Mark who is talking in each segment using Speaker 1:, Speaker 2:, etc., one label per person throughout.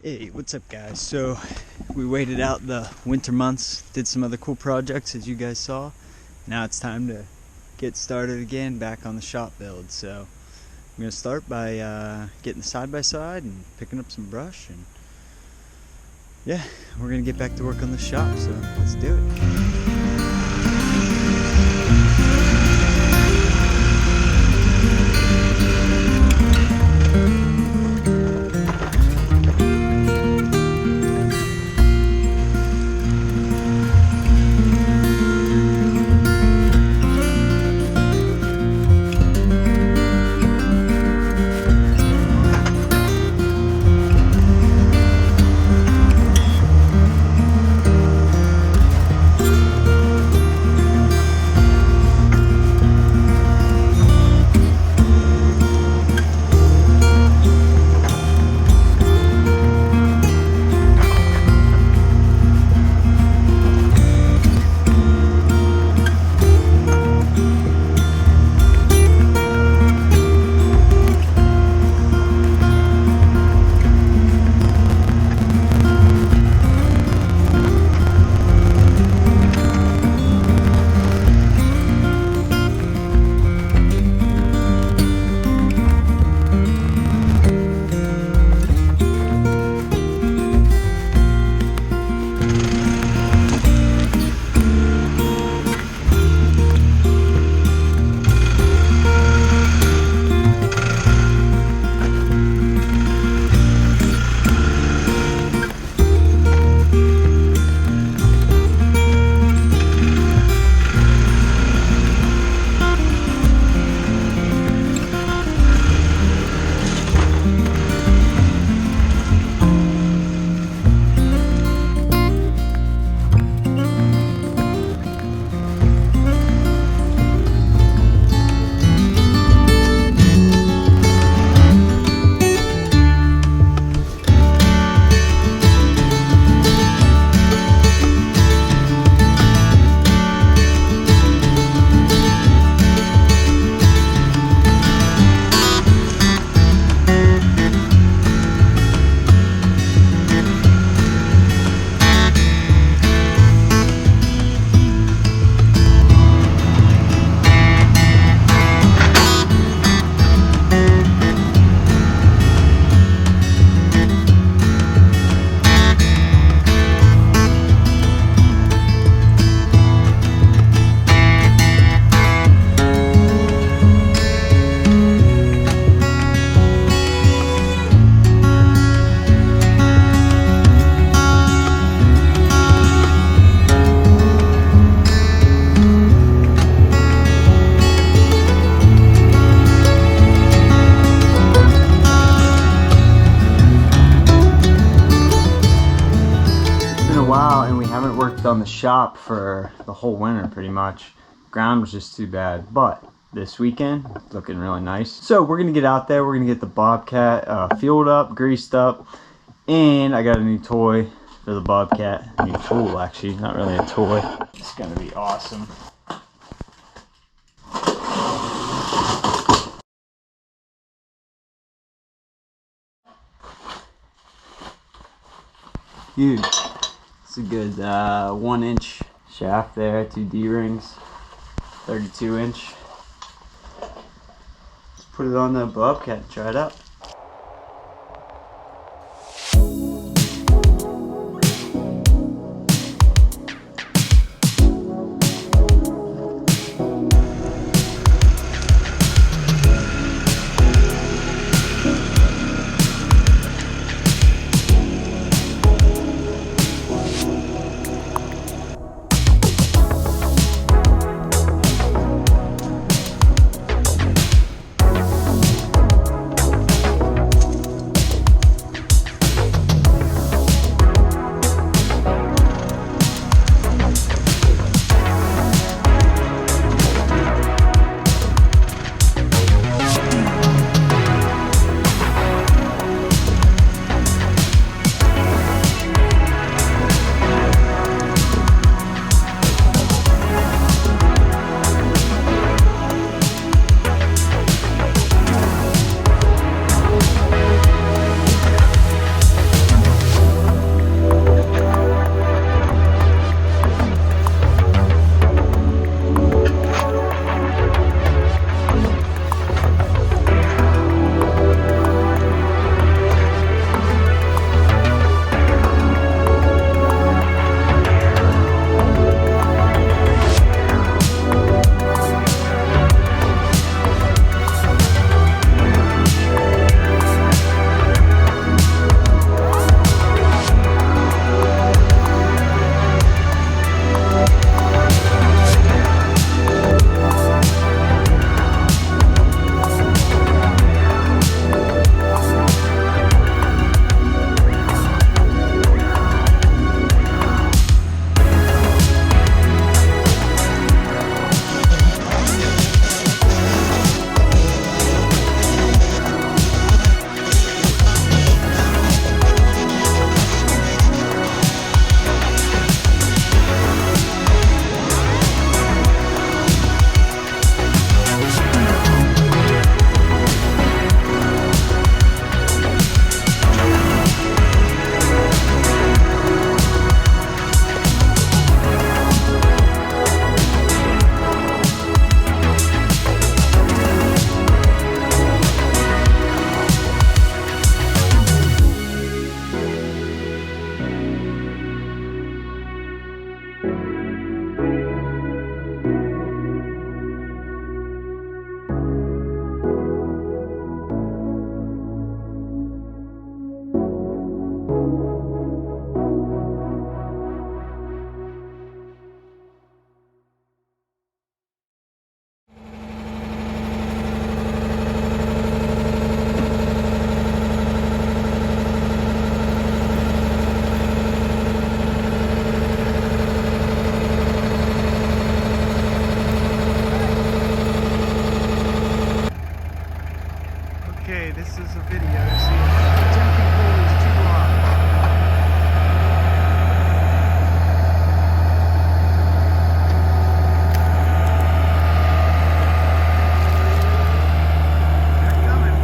Speaker 1: Hey, what's up guys? So we waited out the winter months, did some other cool projects as you guys saw. Now it's time to get started again back on the shop build. So I'm going to start by getting the side-by-side and picking up some brush, and yeah, we're going to get back to work on the shop, so let's do it. And we haven't worked on the shop for the whole winter pretty much. Ground was just too bad, but this weekend it's looking really nice. So we're gonna get out there, we're gonna get the Bobcat fueled up, greased up, and I got a new toy for the Bobcat. A new tool actually, not really a toy. It's gonna be awesome. Huge. It's a good 1-inch shaft there, 2 D-rings, 32-inch. Let's put it on the Bobcat and try it out. Okay, this is a video to see if the jumping pool is too long. They're coming.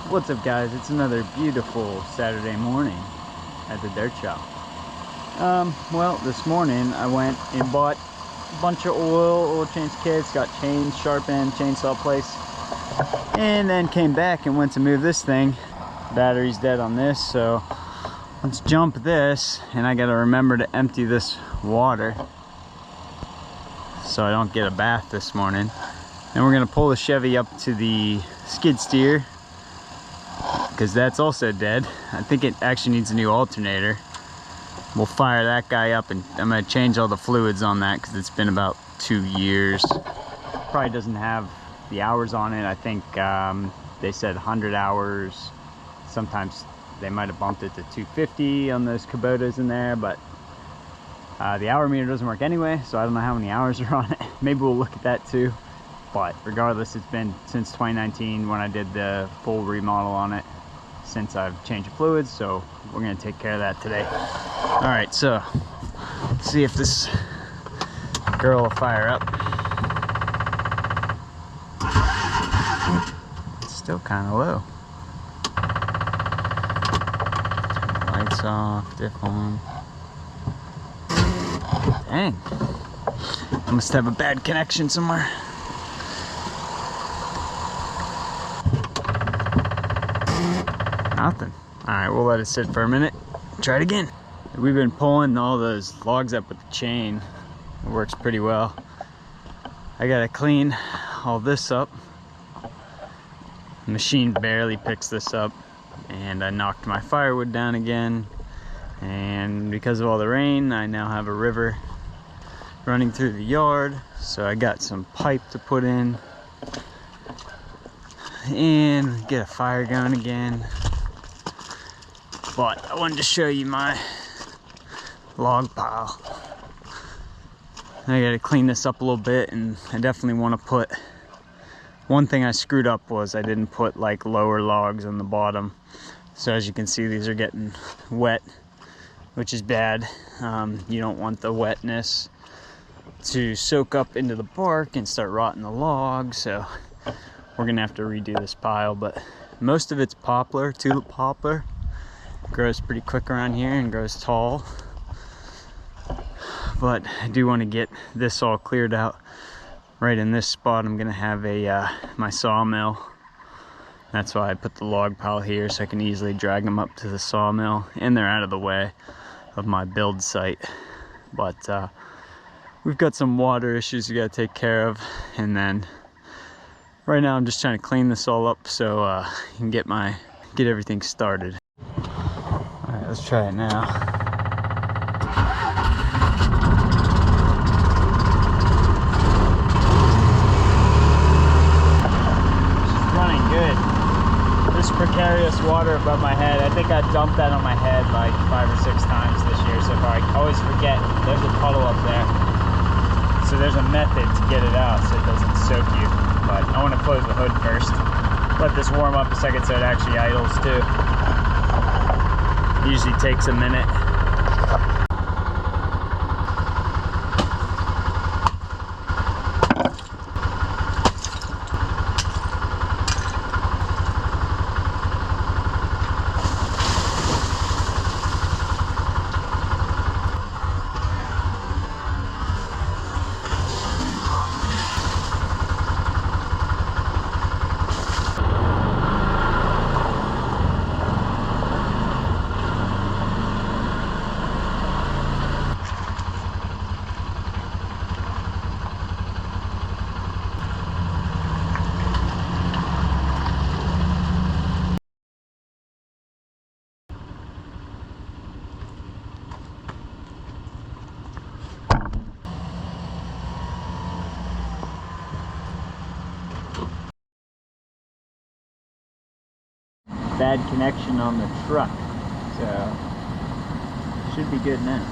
Speaker 1: What's up, guys? It's another beautiful Saturday morning at the dirt shop. Well, this morning I went and bought a bunch of oil change kits, got chains sharpened, chainsaw place, and then came back and went to move this thing. Battery's dead on this, so let's jump this, and I gotta remember to empty this water so I don't get a bath this morning. Then we're gonna pull the Chevy up to the skid steer, because that's also dead. I think it actually needs a new alternator. We'll fire that guy up, and I'm gonna change all the fluids on that because it's been about 2 years. Probably doesn't have the hours on it. I think they said 100 hours. Sometimes they might have bumped it to 250 on those Kubotas in there, but the hour meter doesn't work anyway, so I don't know how many hours are on it. Maybe we'll look at that too. But regardless, it's been since 2019 when I did the full remodel on it since I've changed the fluids, so we're gonna take care of that today. All right, so let's see if this girl will fire up. It's still kind of low. Turn the lights off, diff on. Dang, I must have a bad connection somewhere. Nothing. All right, we'll let it sit for a minute. Try it again. We've been pulling all those logs up with the chain. It works pretty well. I gotta clean all this up. The machine barely picks this up, and I knocked my firewood down again. And because of all the rain, I now have a river running through the yard. So I got some pipe to put in and get a fire going again. But I wanted to show you my log pile. I gotta clean this up a little bit, and I definitely want to put, one thing I screwed up was I didn't put like lower logs on the bottom. So as you can see, these are getting wet, which is bad. You don't want the wetness to soak up into the bark and start rotting the log. So we're gonna have to redo this pile, but most of it's poplar, tulip poplar. Grows pretty quick around here and grows tall. But I do want to get this all cleared out. Right in this spot I'm gonna have a my sawmill. That's why I put the log pile here, so I can easily drag them up to the sawmill, and they're out of the way of my build site. But we've got some water issues we gotta take care of, and then right now I'm just trying to clean this all up so I can get everything started. All right, let's try it now. It's running good. This precarious water above my head, I think I dumped that on my head like 5 or 6 times this year so far. I always forget, there's a puddle up there. So there's a method to get it out so it doesn't soak you. But I want to close the hood first. Let this warm up a second so it actually idles too. Usually takes a minute. Bad connection on the truck, so should be good now.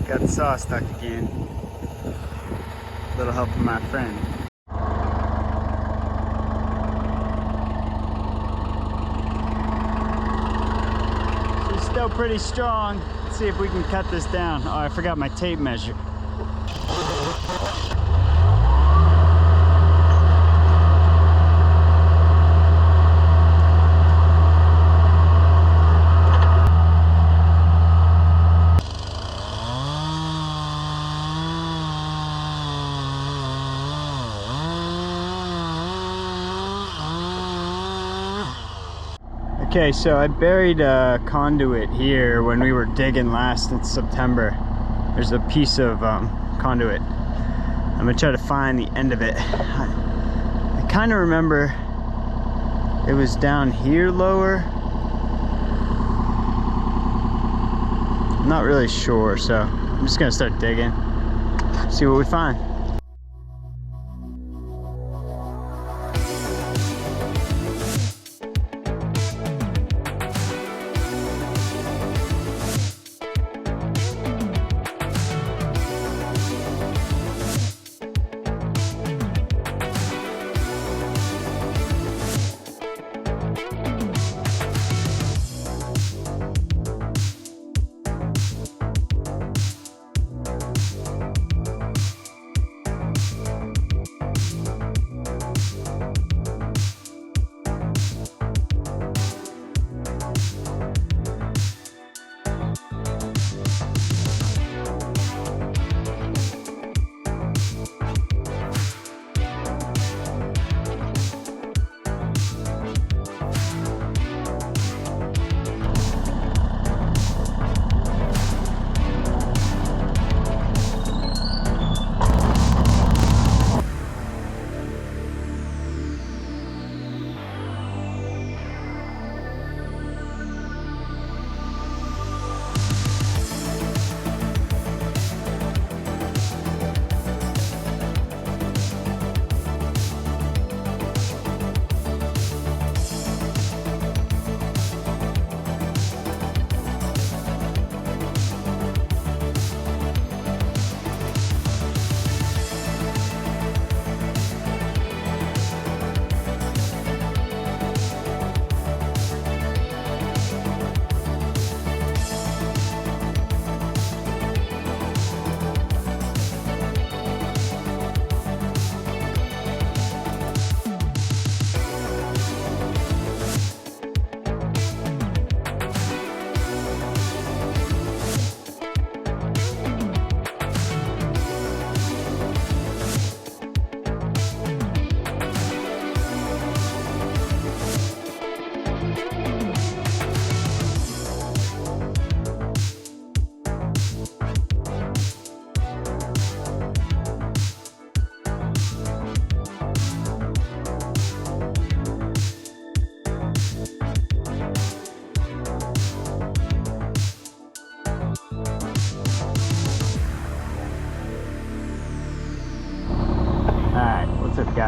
Speaker 1: Got the saw stuck again. Little help from my friend. She's still pretty strong. Let's see if we can cut this down. Oh, I forgot my tape measure. Okay, so I buried a conduit here when we were digging last in September. There's a piece of conduit. I'm gonna try to find the end of it. I kind of remember it was down here lower. I'm not really sure, so I'm just gonna start digging, see what we find.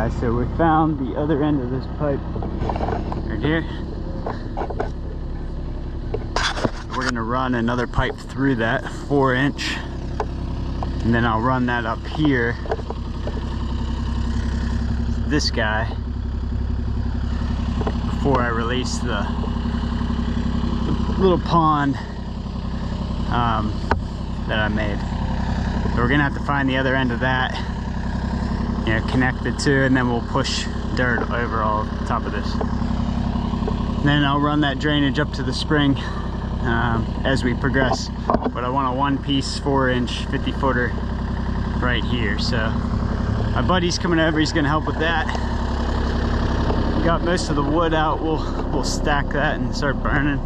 Speaker 1: guys, so we found the other end of this pipe right here. We're gonna run another pipe through that, 4-inch, and then I'll run that up here, this guy, before I release the little pond that I made. So we're gonna have to find the other end of that, you know, connect the two, and then we'll push dirt over all top of this. And then I'll run that drainage up to the spring as we progress. But I want a one-piece 4-inch 50-footer right here. So my buddy's coming over, he's gonna help with that. We got most of the wood out, we'll stack that and start burning.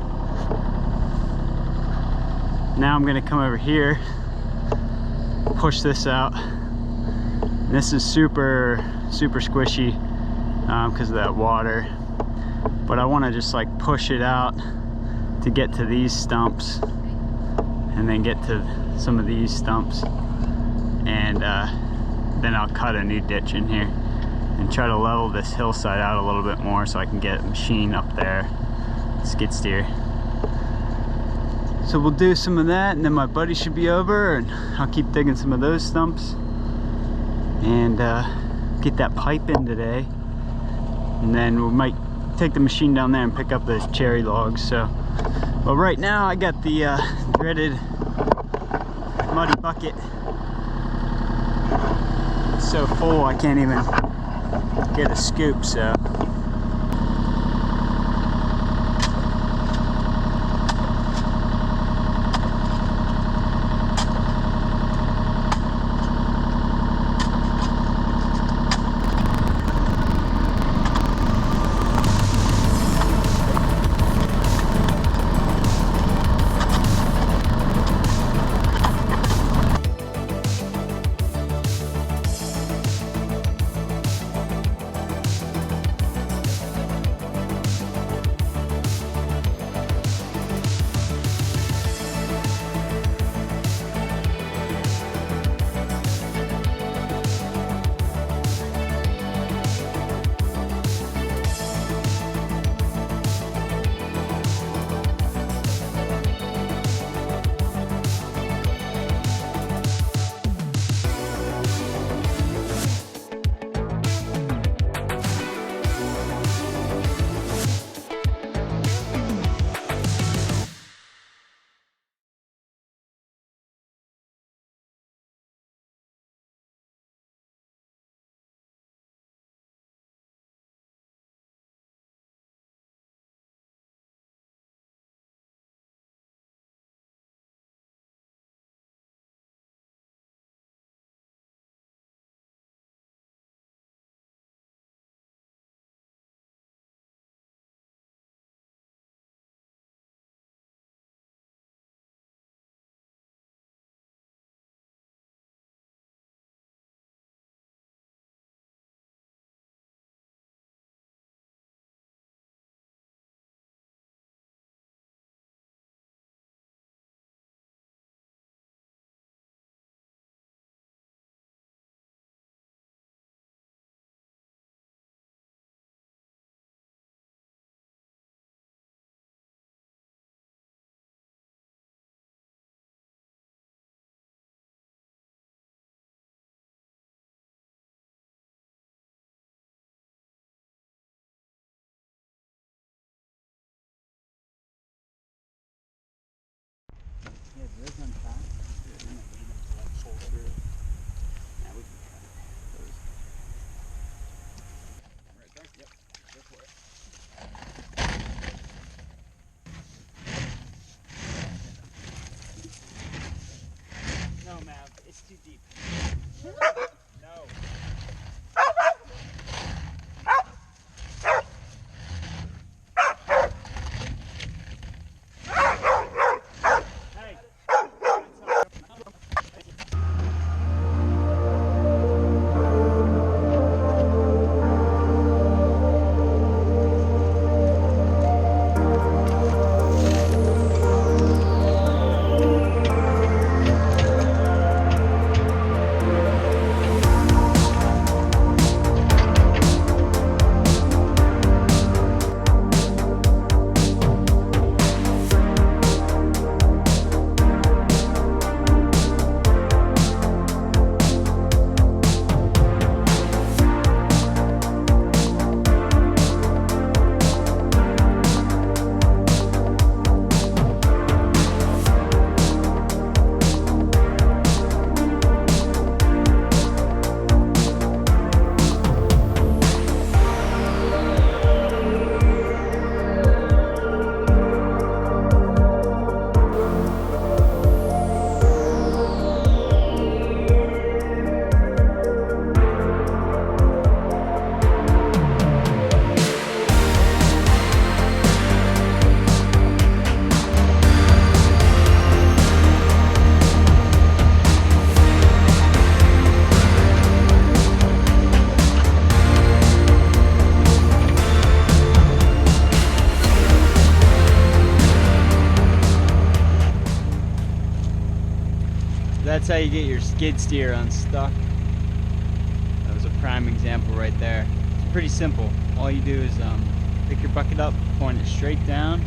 Speaker 1: Now I'm gonna come over here, push this out. This is super squishy because of that water, but I want to just like push it out to get to these stumps and then get to some of these stumps, and then I'll cut a new ditch in here and try to level this hillside out a little bit more so I can get a machine up there, skid steer. So we'll do some of that, and then my buddy should be over, and I'll keep digging some of those stumps and get that pipe in today. And then we might take the machine down there and pick up those cherry logs. So, but right now I got the dreaded muddy bucket. It's so full I can't even get a scoop, so. It's too deep. No. that's how you get your skid steer unstuck. That was a prime example right there. It's pretty simple. All you do is pick your bucket up, point it straight down,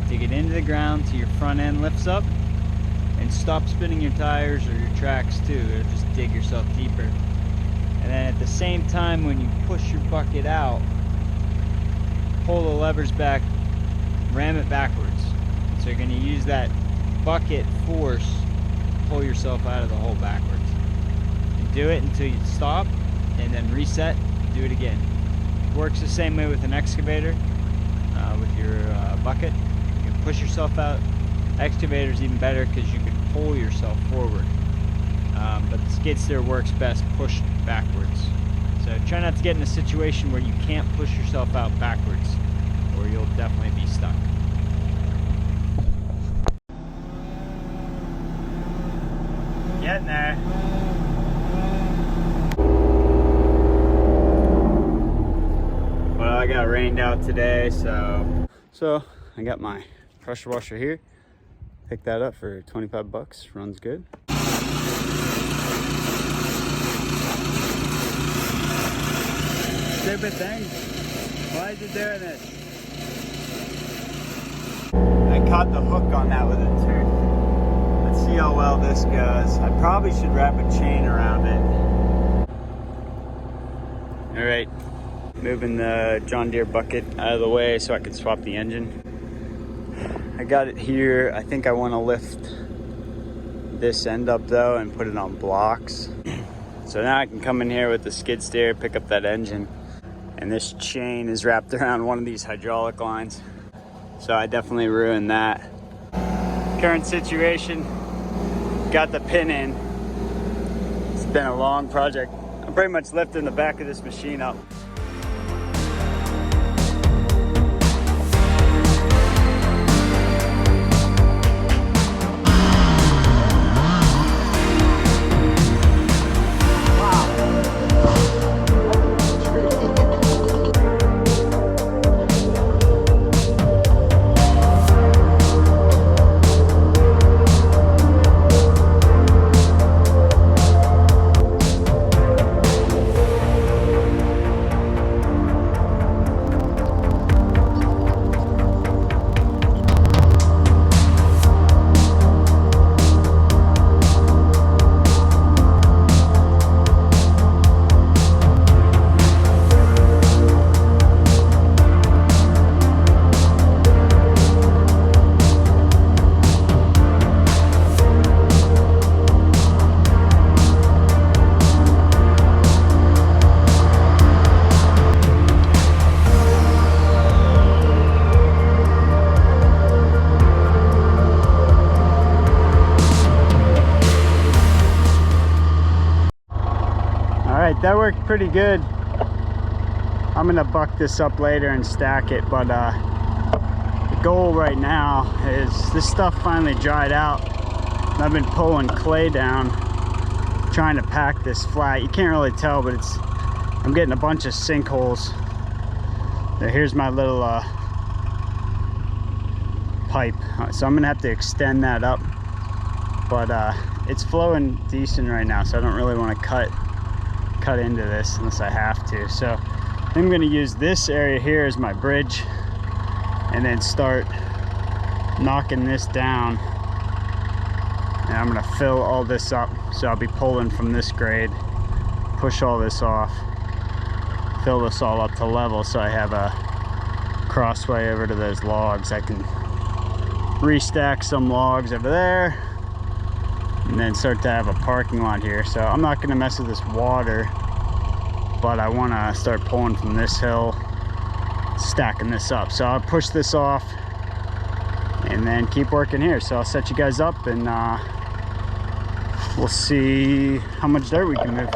Speaker 1: dig it into the ground till your front end lifts up, and stop spinning your tires or your tracks too. It'll just dig yourself deeper. And then at the same time, when you push your bucket out, pull the levers back, ram it backwards. So you're going to use that bucket force to pull yourself out of the hole backwards. And do it until you stop, and then reset, and do it again. It works the same way with an excavator, with your bucket. You can push yourself out. Excavator's even better because you can pull yourself forward. But the skid steer works best pushed backwards. So try not to get in a situation where you can't push yourself out backwards, or you'll definitely be stuck. Getting there. Well, I got rained out today, so I got my pressure washer here. Picked that up for 25 bucks. Runs good. Stupid thing. Why is it doing this? I caught the hook on that with a tooth. Let's see how well this goes. I probably should wrap a chain around it. All right, moving the John Deere bucket out of the way so I can swap the engine. I got it here. I think I want to lift this end up though and put it on blocks. So now I can come in here with the skid steer, pick up that engine. And this chain is wrapped around one of these hydraulic lines. So I definitely ruined that. Current situation, got the pin in. It's been a long project. I'm pretty much lifting the back of this machine up. That worked pretty good. I'm gonna buck this up later and stack it, but the goal right now is this stuff finally dried out. And I've been pulling clay down, trying to pack this flat. You can't really tell, but I'm getting a bunch of sinkholes. Now here's my little pipe. So I'm gonna have to extend that up, but it's flowing decent right now, so I don't really want to cut into this unless I have to. So I'm going to use this area here as my bridge and then start knocking this down, and I'm going to fill all this up. So I'll be pulling from this grade, push all this off, fill this all up to level so I have a crossway over to those logs. I can restack some logs over there and then start to have a parking lot here. So I'm not going to mess with this water, but I want to start pulling from this hill, stacking this up. So I'll push this off and then keep working here. So I'll set you guys up, and we'll see how much dirt we can move.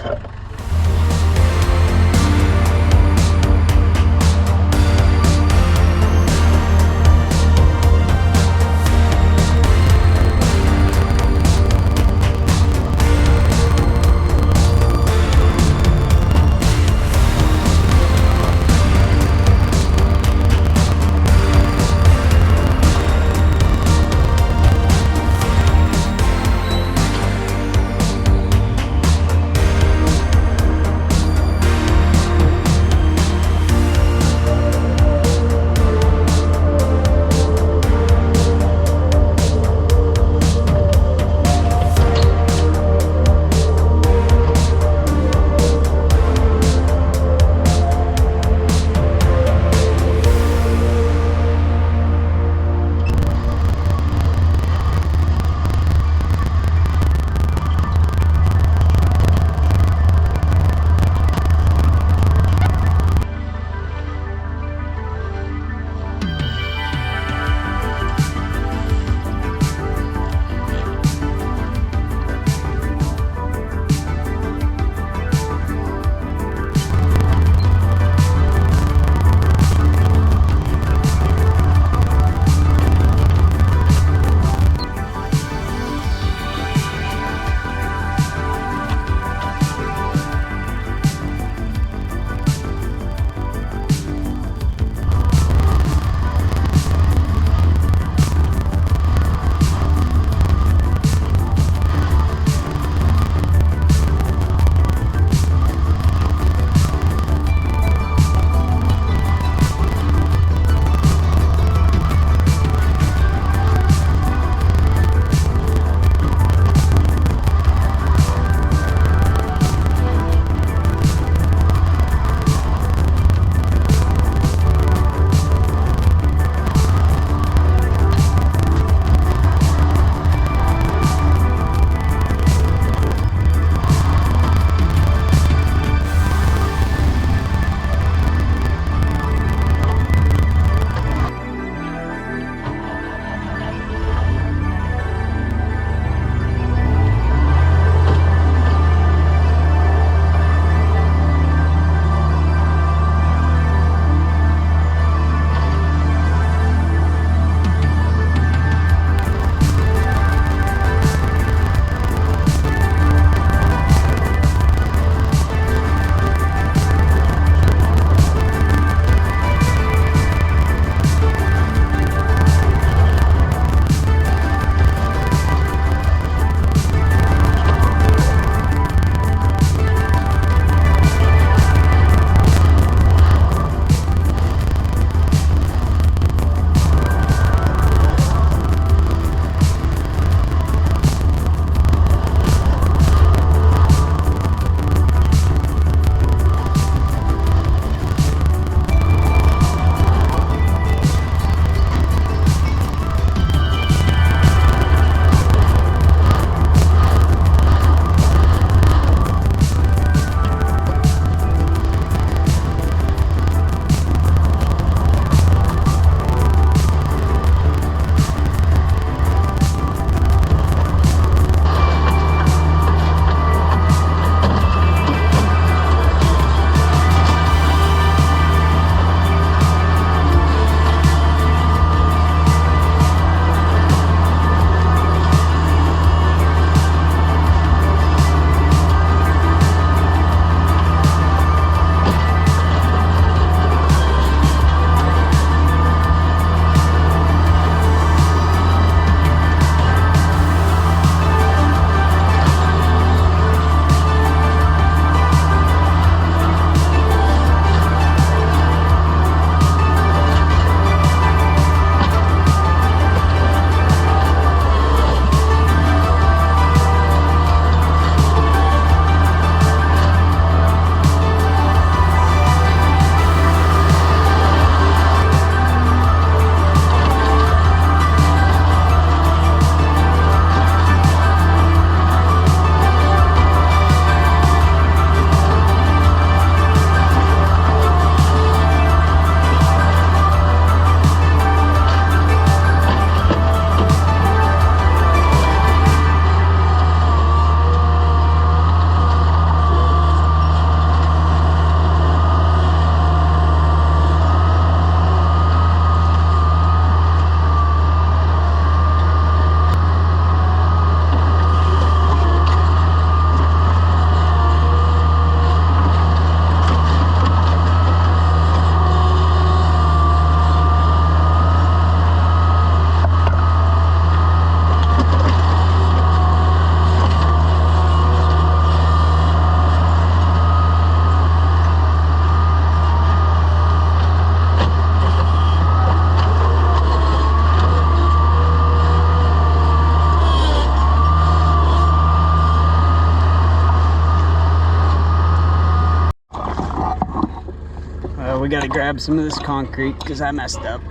Speaker 2: grab some of this concrete because I messed up.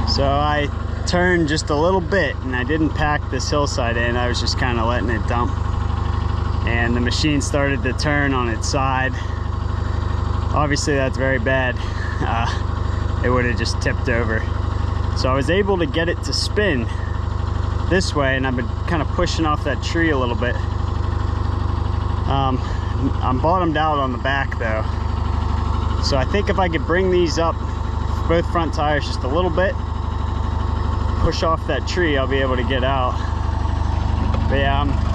Speaker 2: So I turned just a little bit and I didn't pack this hillside in. I was just kind of letting it dump. And the machine started to turn on its side. Obviously that's very bad. It would have just tipped over. So I was able to get it to spin this way, and I've been kind of pushing off that tree a little bit. I'm bottomed out on the back though. So I think if I could bring these up, both front tires just a little bit, push off that tree, I'll be able to get out. But yeah, I'm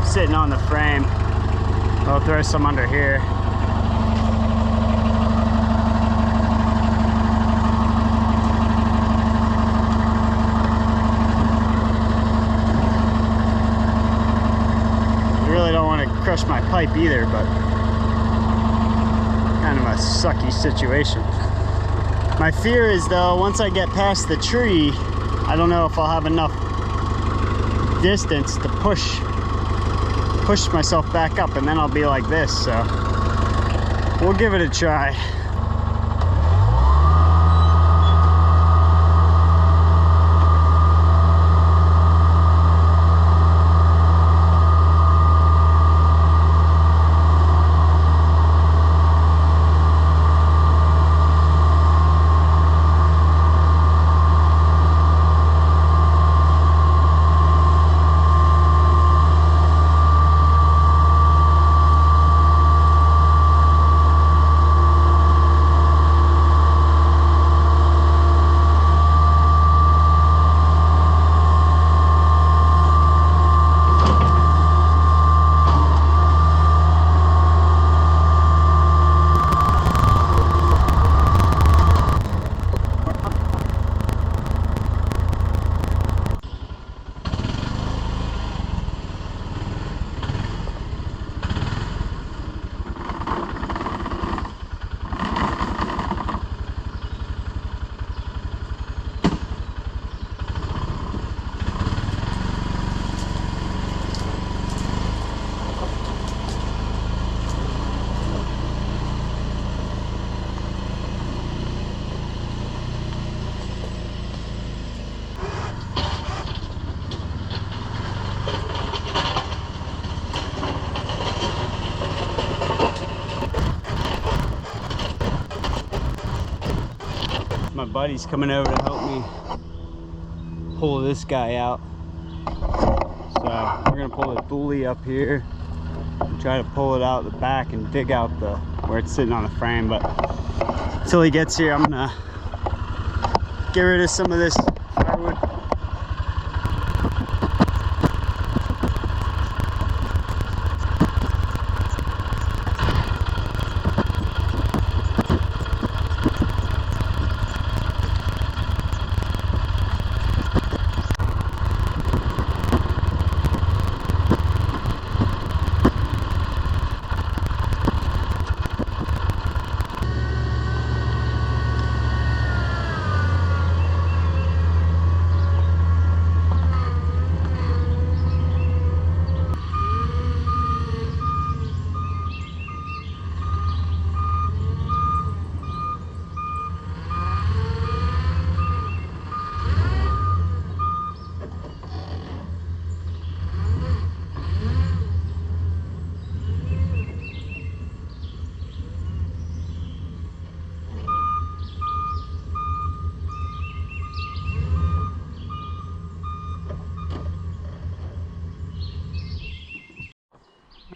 Speaker 2: sitting on the frame. I'll throw some under here. I really don't want to crush my pipe either, but kind of a sucky situation. My fear is though, once I get past the tree, I don't know if I'll have enough distance to push myself back up, and then I'll be like this. So we'll give it a try. My buddy's coming over to help me pull this guy out. So we're gonna pull the pulley up here and try to pull it out the back and dig out where it's sitting on the frame. But until he gets here, I'm gonna get rid of some of this firewood.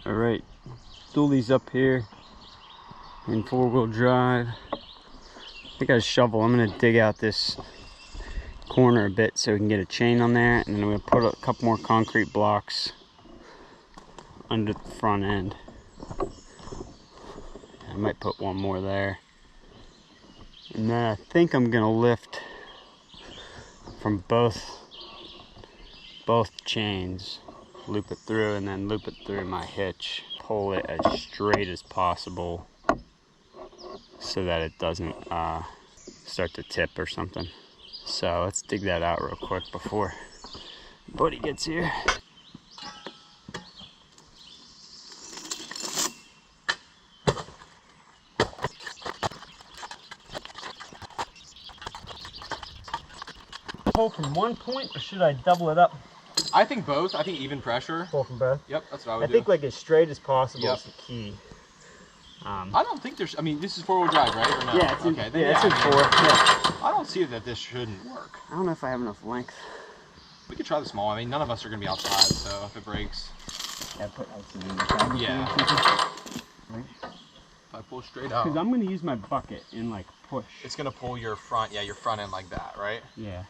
Speaker 2: All right, dualies up here in 4-wheel drive. I got a shovel. I'm gonna dig out this corner a bit so we can get a chain on there, and then I'm gonna put a couple more concrete blocks under the front end. I might put one more there, and then I think I'm gonna lift from both chains. loop it through, and then loop it through my hitch. Pull it as straight as possible so that it doesn't start to tip or something. So let's dig that out real quick before Buddy gets here. Pull from one point, or should I double it up?
Speaker 3: I think both. I think even pressure.
Speaker 2: Pull from both?
Speaker 3: Yep, that's what I would do.
Speaker 2: I think like as straight as possible is the key.
Speaker 3: I don't think there's, I mean, this is 4-wheel drive, right? Or no?
Speaker 2: Yeah, it's in,
Speaker 3: okay,
Speaker 2: yeah, it's in 4. Yeah.
Speaker 3: I don't see that this shouldn't work.
Speaker 2: I don't know if I have enough length.
Speaker 3: We could try the small. I mean, none of us are going to be outside, so if it breaks.
Speaker 2: Yeah, put outside in the cabin.
Speaker 3: Yeah. If I pull straight out.
Speaker 2: Because I'm going to use my bucket and like push.
Speaker 3: It's going to pull your front, yeah, your front end like that, right?
Speaker 2: Yeah.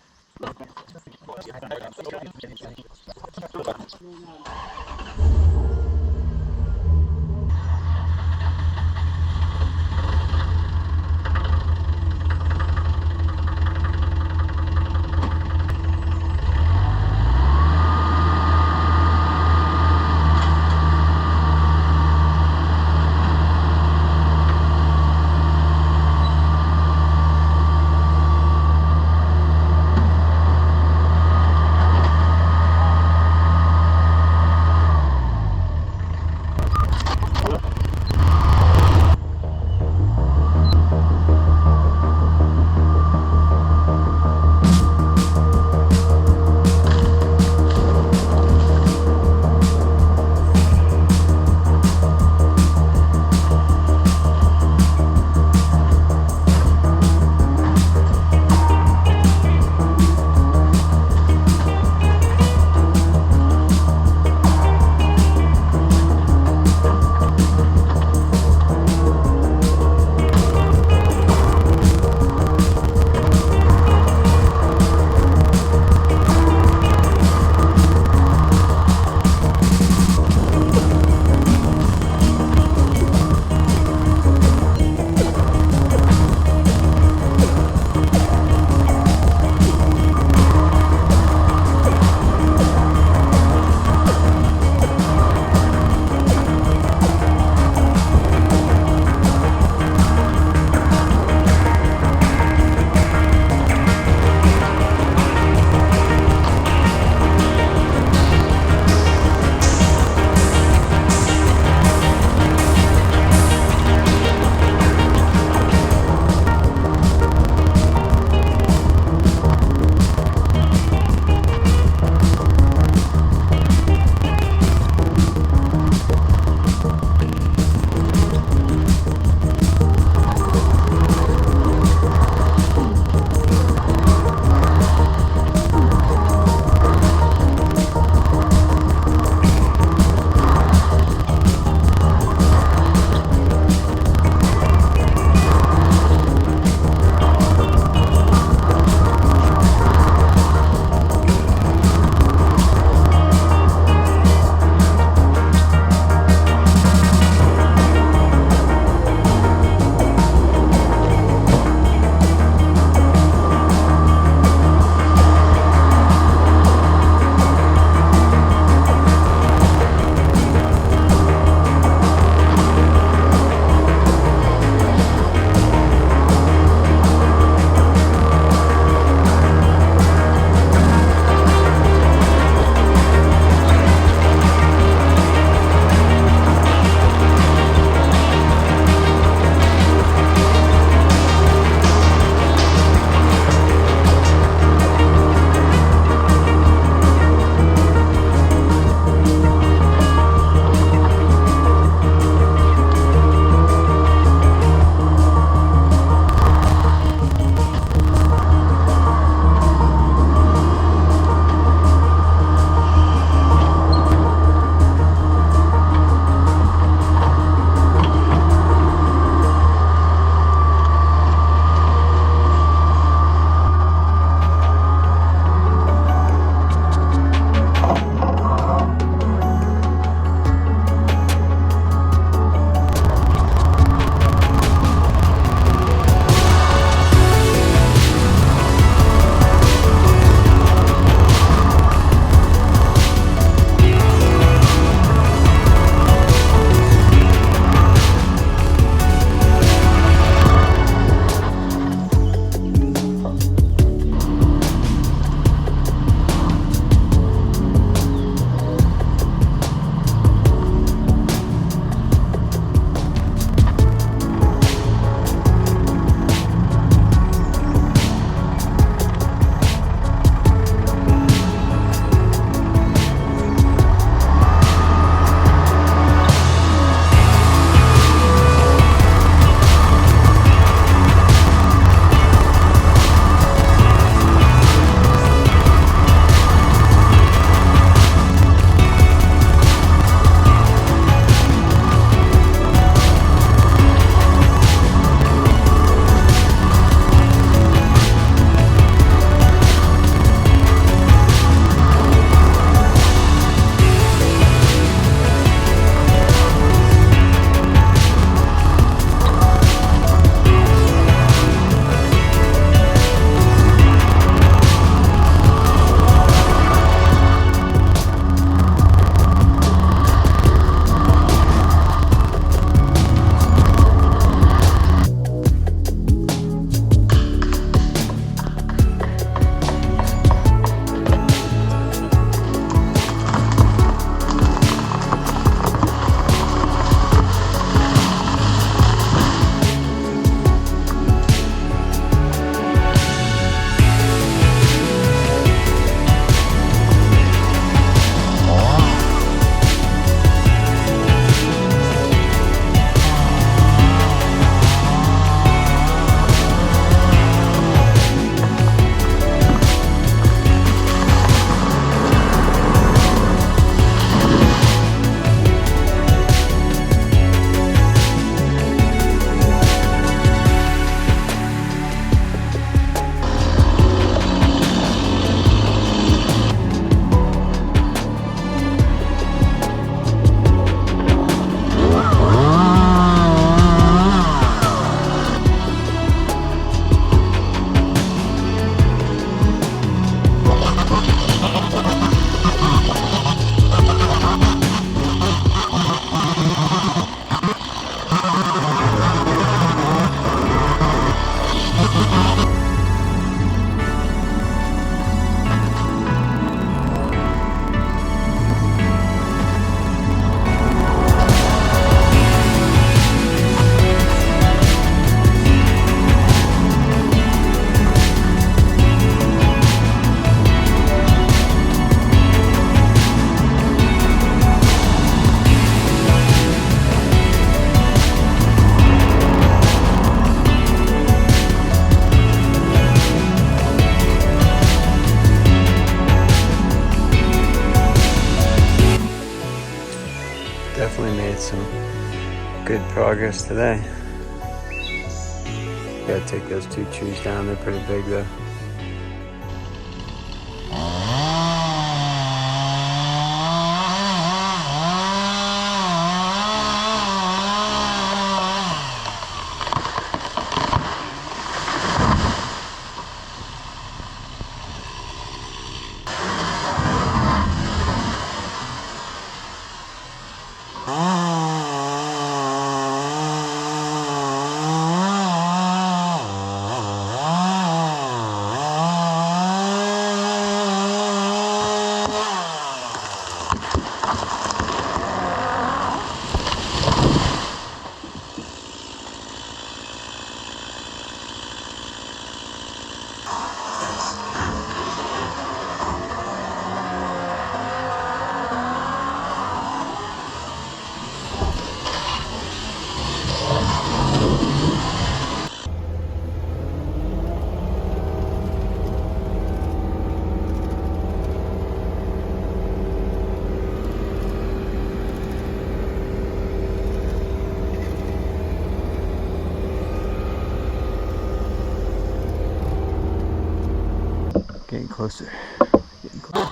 Speaker 2: progress today. Gotta take those 2 trees down, they're pretty big though. Getting closer. Getting closer.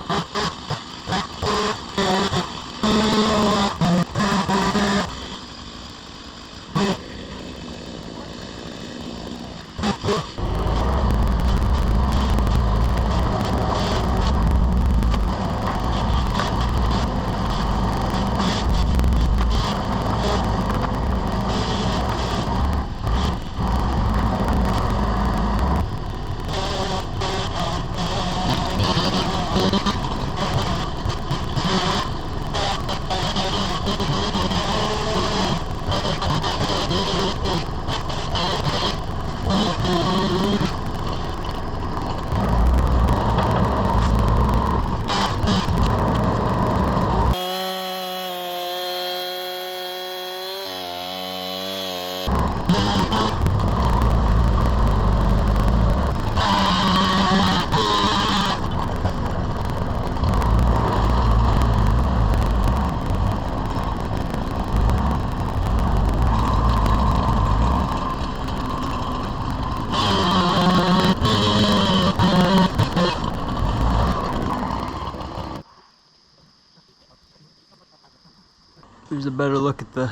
Speaker 2: There's a better look at the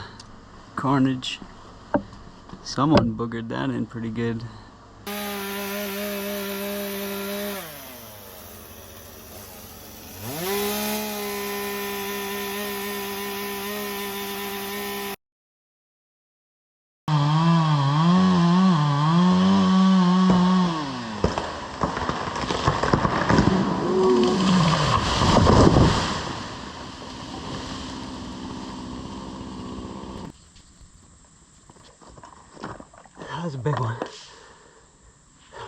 Speaker 2: carnage. Someone boogered that in pretty good. That was a big one. That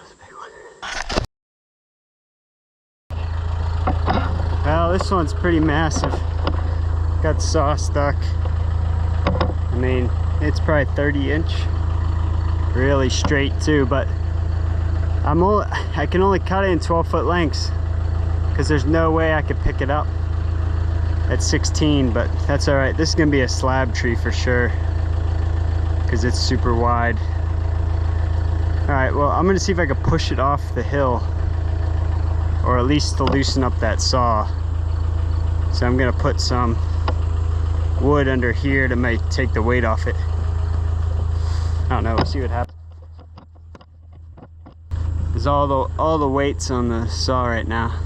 Speaker 2: was a big one. Well, this one's pretty massive. Got the saw stuck. I mean, it's probably 30-inch. Really straight too, but I can only cut it in 12-foot lengths because there's no way I could pick it up at 16, but that's all right. This is gonna be a slab tree for sure because it's super wide. All right, well, I'm gonna see if I can push it off the hill, or at least to loosen up that saw. So I'm gonna put some wood under here to make take the weight off it. I don't know, we'll see what happens. There's all the weights on the saw right now.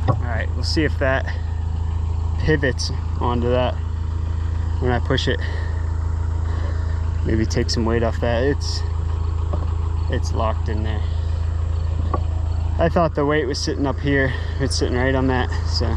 Speaker 2: All right, we'll see if that pivots onto that when I push it. Maybe take some weight off that. It's locked in there. I thought the weight was sitting up here. It's sitting right on that, so.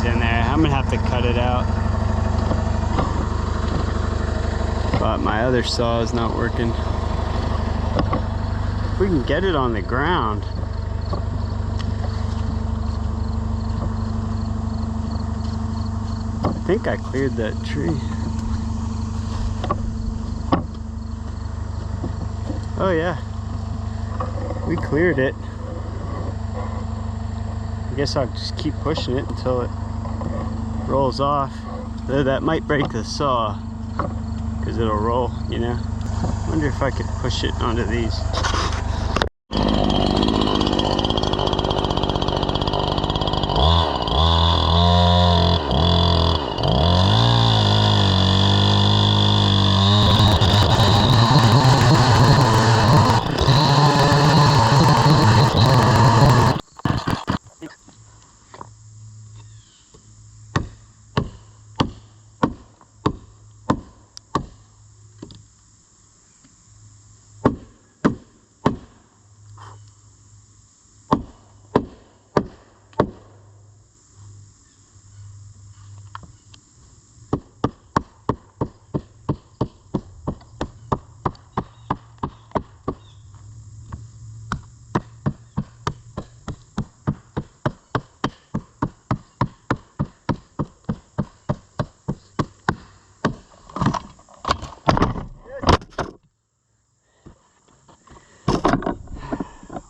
Speaker 2: trees in there. I'm gonna have to cut it out. But my other saw is not working. If we can get it on the ground. I think I cleared that tree. Oh yeah, we cleared it. I guess I'll just keep pushing it until it rolls off. Though that might break the saw, because it'll roll, you know. Wonder if I could push it onto these.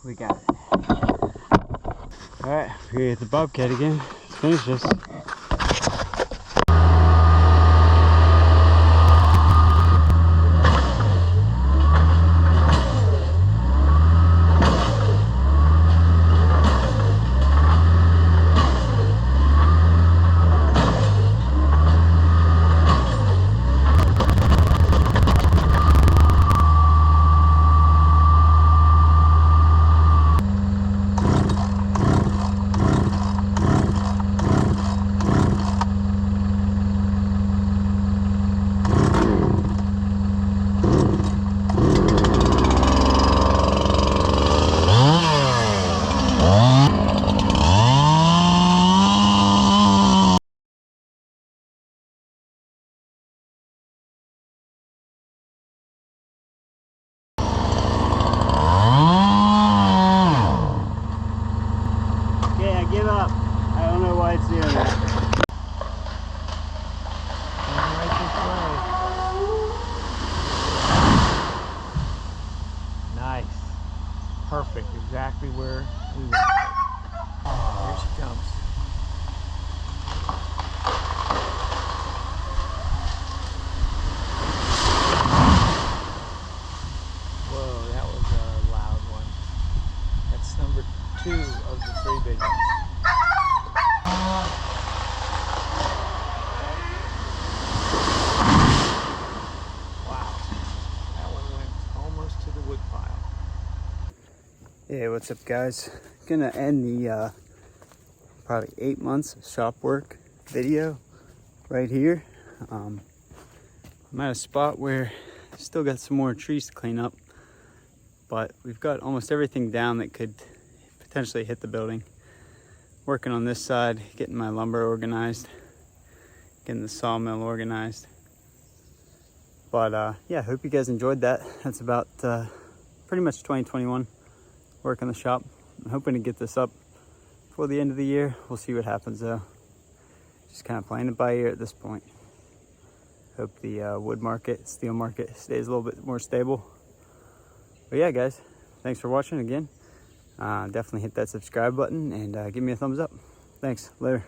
Speaker 2: We got it. Alright, we're gonna get the bobcat again. Let's finish this. Give up. I don't know why it's doing that. Right this way. Nice. Perfect. Exactly where we want it. Here she comes. Whoa, that was a loud one. That's number 2 of the 3 big ones. Hey, what's up guys? Gonna end the probably 8 months of shop work video right here. I'm at a spot where I still got some more trees to clean up, but we've got almost everything down that could potentially hit the building. Working on this side, getting my lumber organized, getting the sawmill organized. But yeah, hope you guys enjoyed that. That's about pretty much 2021 work in the shop. I'm hoping to get this up before the end of the year. We'll see what happens though. Just kind of playing it by ear at this point. Hope the wood market, steel market stays a little bit more stable. But yeah guys, thanks for watching again. Definitely hit that subscribe button and give me a thumbs up. Thanks, later.